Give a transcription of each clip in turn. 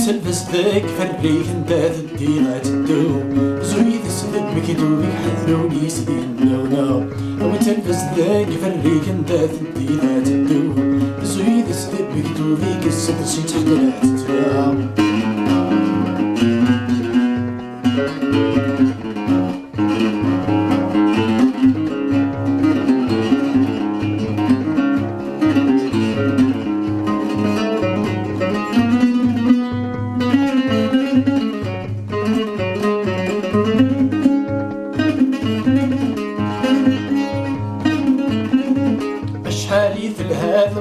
تلبس ذاك فريك انت تدي غاتدو زويد السدد مكيدو بيك حذروني سدي النونو وتلبس ذاك فريك انت تدي غاتدو زويد السدد مكيدو بيك السدد شي تحت العتتو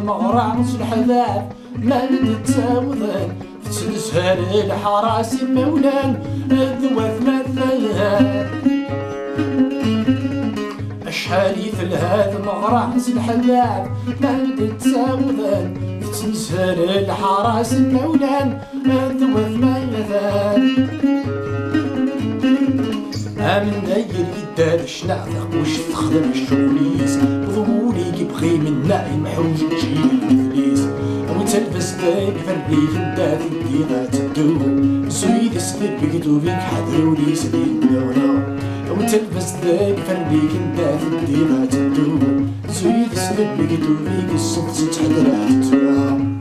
مغرع نص الحباب ما نتساوذن تسهر الحراس مولان الذوات مثلان أشحالي في الهاد مغرع نص الحباب ما نتساوذن تسهر الحراس مولان الذوات مثلان من داير يداد شنعثق وش تخدم الشغليس ضموني يبغي منا يمحوش تجيب الفليس وتلبس داك فريك انت تدي غاتدو زويد سدد بكدو بيك حذروني سدي النونو وتلبس داك فريك انت تدي غاتدو زويد سدد بكدو بيك الصوت تحضر عتتو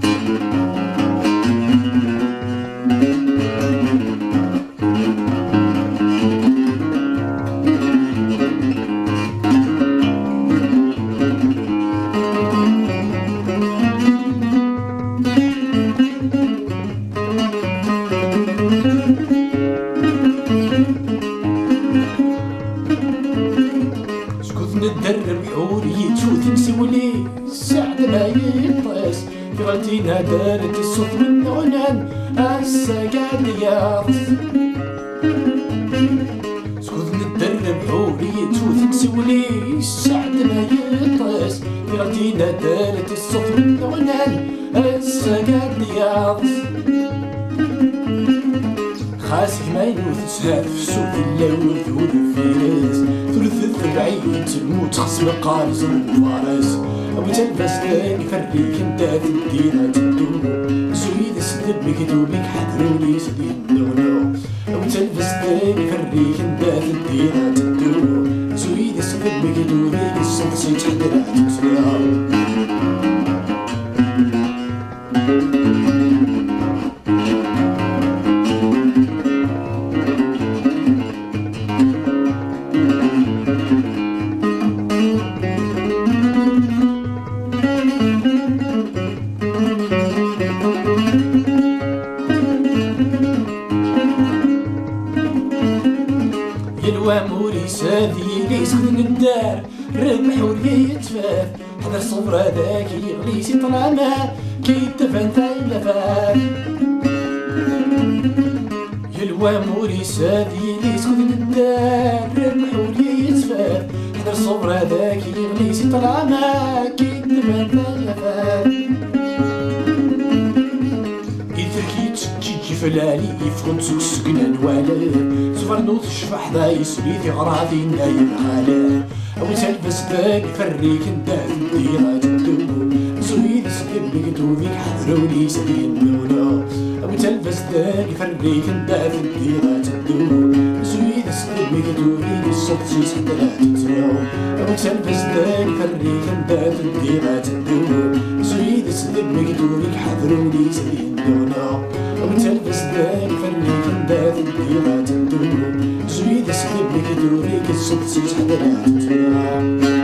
ندرب حوري تشوف نسولي السعد ما يطيس في غلتينا دارت الصوت من عنان السقاد ياضس سكوت ندرب حوري تشوف نسولي السعد ما يطيس في غلتينا دارت الصوت من عنان السقاد ياضس خاسك ما ينوث سهاد في سوق اللون ذود الفيرس ثلث الثبعين تموت خصم قارز المفارس أو تلبس ذاك فريك انت تدينا تدو زويد سدب مكتوبك حذروني سدي النونو أو تلبس ذاك فريك انت تدينا تدو زويد سدب مكتوبك الصوت تحضر عتتو واموري سادي لي سخن الدار ربح ولي يتفاف حضر صبر هذاك يغلي سي طلامة كي تفان ثايلفات يلوى موري سادي لي سكوت الدار محولي يتفاد حضر صبر هذاك يغلي سي طلع ما كيدبر ثلاثات يتركي تشكي فلالي يفرن سكسكنا نوالي سفر نوث الشفح ذا يسري في غراضي نايم غالي أو تلبس ذاك فريك انت الديرة تدوم زويد سلبك دوبيك حضروني سبيل نونو أو تلبس ذاك فريك انت الديرة تدوم زويد سلبك دوبيك الصوت سيسحب لا تتنو أو تلبس ذاك فريك انت الديرة تدوم زويد سلبك دوبيك حضروني سبيل نونو أو تلبس ذاك فريك انت الديرة تدوم زويد سلبك دوبيك الصوت سيسحب لا تتنو